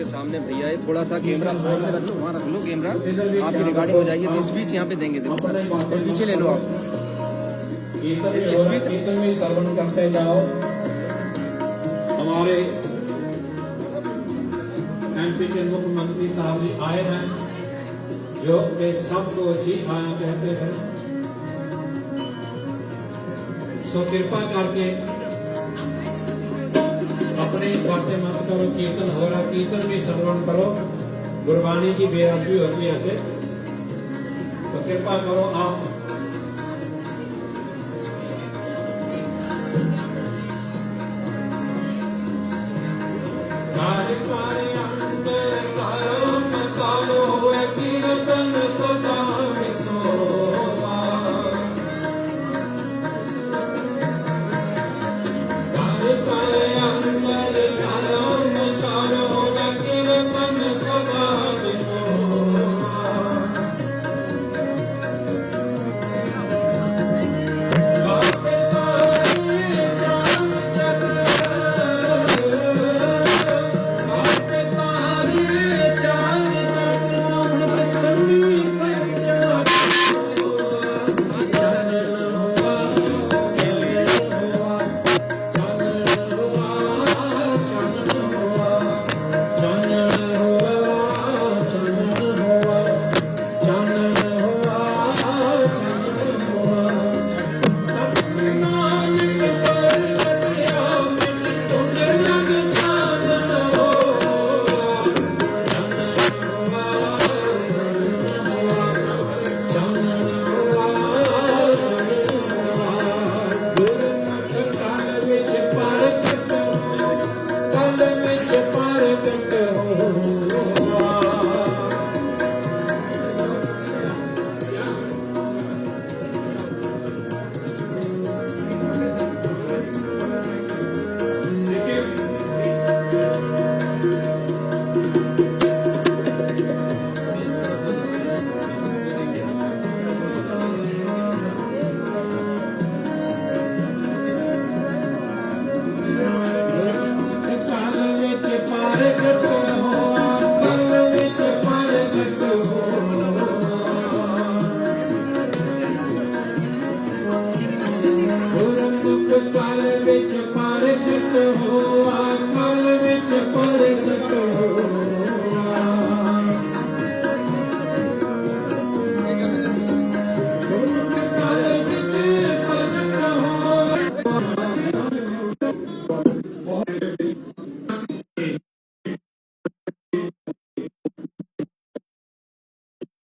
सामने भैया है, थोड़ा सा कैमरा साइड में रख लो, वहाँ रख लो कैमरा, आपकी रिकॉर्डिंग हो जाएगी। तो स्पीच यहाँ पे देंगे, देखो और पीछे ले लो आप। कीर्तन में श्रवण करते जाओ। हमारे एमपी के मुख्यमंत्री साहब जी आए हैं, जो के सबको जी आया कहते हैं। सो कृपा करके अपनी बातें मत करो, कीर्तन हो रहा, कीर्तन भी श्रवण करो। गुरबानी की बेअदबी होती है ऐसे, तो कृपा करो आप।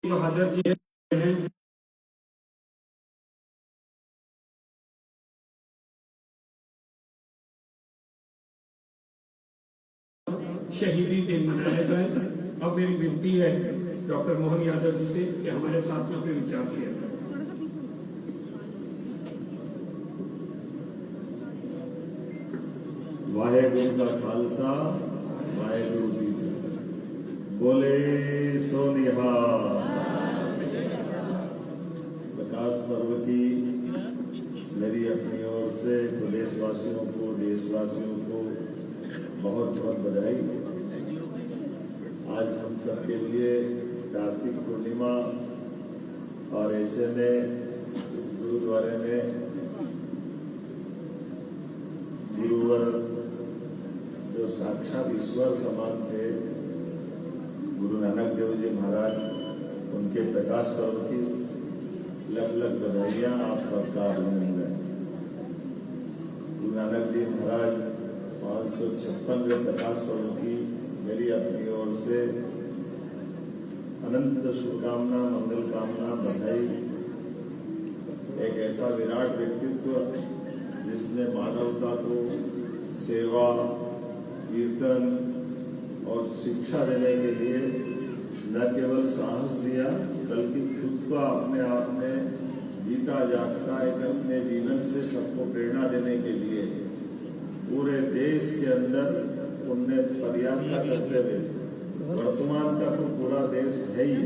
बहादुर जी हैं, शहीदी दिन मनाया जाए। अब मेरी विनती है डॉक्टर मोहन यादव जी से कि हमारे साथ में अपने विचार किया। वाहेगुरु का खालसा वाहेगुरु जी की बोले सो निहाल। प्रकाश पर्व की मेरी अपनी ओर से प्रदेशवासियों को देशवासियों को बहुत बहुत बधाई। आज हम सबके लिए कार्तिक पूर्णिमा और ऐसे में इस गुरुद्वारे में गुरुवर जो साक्षात ईश्वर समान थे गुरु नानक देव जी महाराज, उनके प्रकाश पर्व की लग लग बधाइयाँ आप सबका अभिनंदन। गुरु नानक जी महाराज 556वें प्रकाश पर्व की मेरी अपनी ओर से अनंत शुभकामना, मंगल कामना, बधाई। एक ऐसा विराट व्यक्तित्व जिसने मानवता को सेवा, कीर्तन और शिक्षा देने के लिए न केवल साहस दिया बल्कि खुद को अपने आप में जीता जागता एक अपने जीवन से सबको प्रेरणा देने के लिए पूरे देश के अंदर उनने पर्याप्त करते हुए, वर्तमान का तो पूरा देश है ही,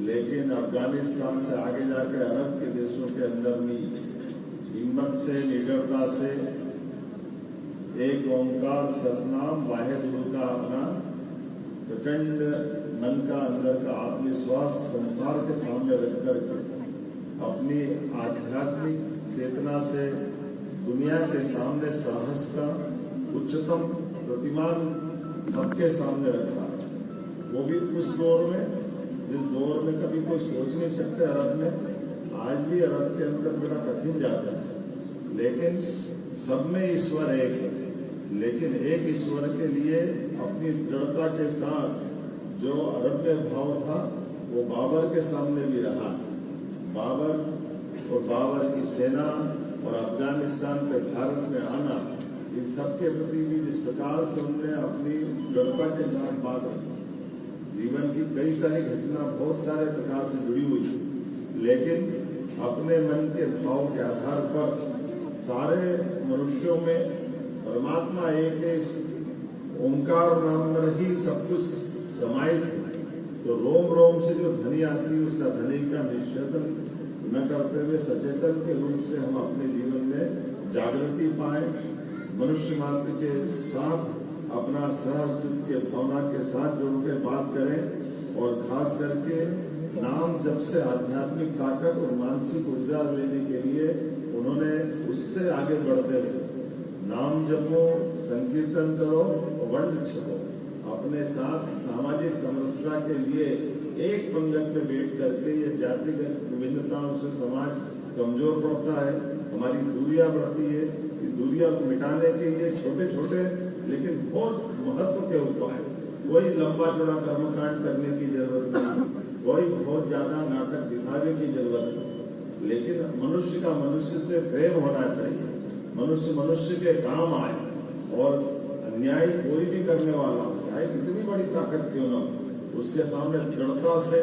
लेकिन अफगानिस्तान से आगे जाकर अरब के देशों के अंदर भी हिम्मत से, निडरता से एक ओंकार सतनाम वाहेगुरु का अपना प्रचंड मन का अंदर का आत्मविश्वास संसार के सामने रख करके अपनी आध्यात्मिक चेतना से दुनिया के सामने साहस का उच्चतम प्रतिमान सबके सामने रखा। वो भी उस दौर में जिस दौर में कभी कोई सोच नहीं सकते अरब में, आज भी अरब के अंदर बड़ा कठिन जाता है, लेकिन सब में ईश्वर एक है। लेकिन एक ईश्वर के लिए अपनी दृढ़ता के साथ जो अरब में भाव था वो बाबर के सामने भी रहा। बाबर और बाबर की सेना और अफगानिस्तान पे भारत में आना, इन सबके प्रति भी जिस प्रकार से उन्होंने अपनी दृढ़ता के साथ बात रखी। जीवन की कई सारी घटना बहुत सारे प्रकार से जुड़ी हुई, लेकिन अपने मन के भाव के आधार पर सारे मनुष्यों में परमात्मा एक है, ओंकार नाम में ही सब कुछ समाहित है। तो रोम रोम से जो ध्वनि आती है उसका ध्वनि का निषेधन न करते हुए सचेतन के रूप से हम अपने जीवन में जागृति पाए, मनुष्य मात्र के साथ अपना सहअस्तित्व के भावना के साथ जुड़ के बात करें, और खास करके नाम जब से आध्यात्मिक ताकत और मानसिक ऊर्जा लेने के लिए उन्होंने उससे आगे बढ़ते हुए नाम जपो, संकीर्तन करो, वर्ण छपो, अपने साथ सामाजिक समरसता के लिए एक पंगत में बैठ करके ये जातिगत विभिन्नताओं से समाज कमजोर पड़ता है, हमारी दूरियां बढ़ती है। दूरियां को मिटाने के लिए छोटे छोटे लेकिन बहुत महत्व के उपाय, कोई लंबा चौड़ा कर्मकांड करने की जरूरत नहीं, कोई बहुत ज्यादा नाटक दिखाने की जरूरत नहीं, लेकिन मनुष्य का मनुष्य से प्रेम होना चाहिए, मनुष्य मनुष्य के काम आए, और अन्याय कोई भी करने वाला हो चाहे कितनी बड़ी ताकत क्यों न हो, उसके सामने दृढ़ता से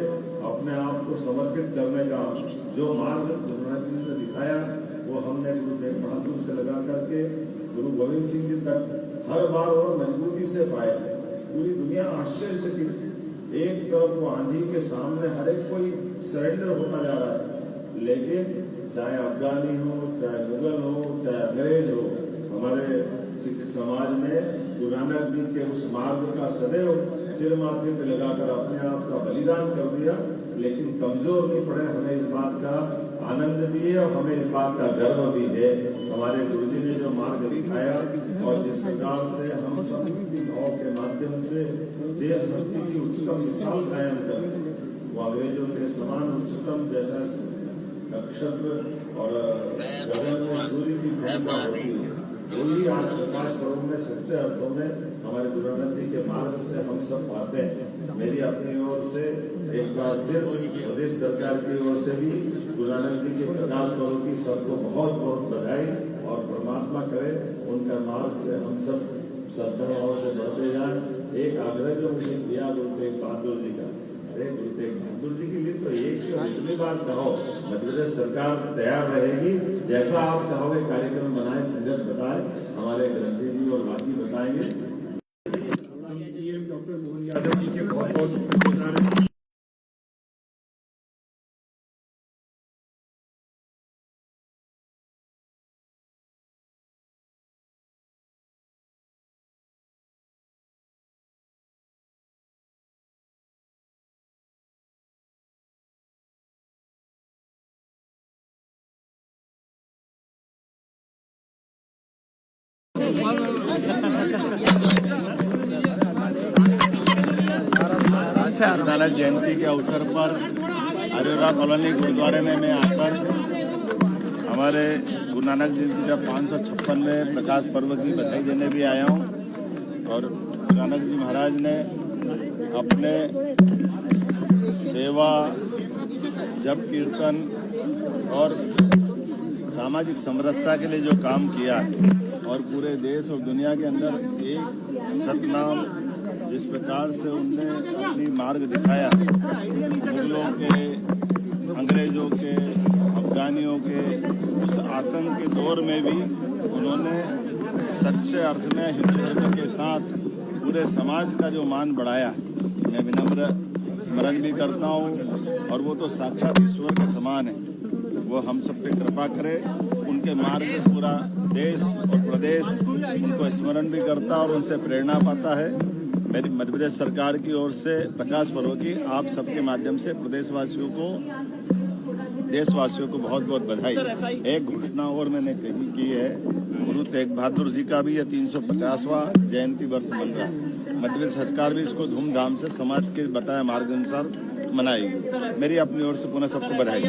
अपने आप को समर्पित करने का जो मार्ग गुरु नानक जी ने दिखाया वो हमने गुरु तेग बहादुर से लगा करके गुरु गोविंद सिंह जी तक हर बार और मजबूती से पाए थे। पूरी दुनिया आश्चर्य से थी, एक तरफ वो आंधी के सामने हर एक कोई सरेंडर होता जा रहा है, लेकिन चाहे अफगानी हो, चाहे मुगल हो, चाहे अंग्रेज हो, हमारे सिख समाज ने गुरु नानक जी के उस मार्ग का सदैव सिर माथे पे लगाकर अपने आप का बलिदान कर दिया, लेकिन कमजोर नहीं पड़े। हमें इस बात का आनंद भी है और हमें इस बात का गर्व भी है, हमारे गुरुजी ने जो मार्ग दिखाया और जिस प्रकार से हम सब भाव के माध्यम से देशभक्ति की उच्चतम मिसाल कायम कर, वो अंग्रेजों के समान उच्चतम जैसा नक्षत्र और गगन में सूर्य की भूमिका होती है, वही आज प्रकाश पर्व में सच्चे अर्थों में हमारे गुरु नानक जी के मार्ग से हम सब पाते हैं। मेरी अपनी ओर से एक बार फिर प्रदेश सरकार की ओर से भी गुरु नानक जी के प्रकाश पर्व की सबको बहुत बहुत बधाई, और परमात्मा करे उनका मार्ग हम सब श्रद्धाभाव से बढ़ते जाए। एक आग्रह जो मुझे किया गुरु तेग बहादुर जी का, अरे गुरु तेग बहादुर जी के लिए तो एक जितनी बार चाहो मध्य प्रदेश सरकार तैयार रहेगी, जैसा आप चाहोगे कार्यक्रम बनाए, संगत बताए, हमारे ग्रंथी जी और बाकी बताएंगे। हम सीएम डॉक्टर मोहन यादव जी के बहुत बहुत शुक्रगुजार हैं। गुरु नानक जयंती के अवसर पर अरोरा कॉलोनी गुरुद्वारे में आकर हमारे गुरु नानक जी का 556वें प्रकाश पर्व की बधाई देने भी आया हूँ। और गुरु नानक जी महाराज ने अपने सेवा, जप कीर्तन और सामाजिक समरसता के लिए जो काम किया है और पूरे देश और दुनिया के अंदर एक सतनाम जिस प्रकार से उनने अपनी मार्ग दिखाया, मुगलों के, अंग्रेजों के, अफगानियों के उस आतंक के दौर में भी उन्होंने सच्चे अर्थ में हिंदू धर्म के साथ पूरे समाज का जो मान बढ़ाया, मैं विनम्र स्मरण भी करता हूँ। और वो तो साक्षात ईश्वर के समान है, वो हम सब पे कृपा करे। उनके मार्ग में पूरा देश और प्रदेश उनको स्मरण भी करता और उनसे प्रेरणा पाता है। मेरी मध्य प्रदेश सरकार की ओर से प्रकाश पर्व की आप सबके माध्यम से प्रदेशवासियों को, देशवासियों को बहुत बहुत बधाई। एक घोषणा और मैंने कही की है, गुरु तेग बहादुर जी का भी यह 350वां जयंती वर्ष बन रहा है। मध्य प्रदेश सरकार भी इसको धूमधाम से समाज के बताए मार्ग अनुसार मनाएगी। मेरी अपनी ओर से पुनः सबको बधाई।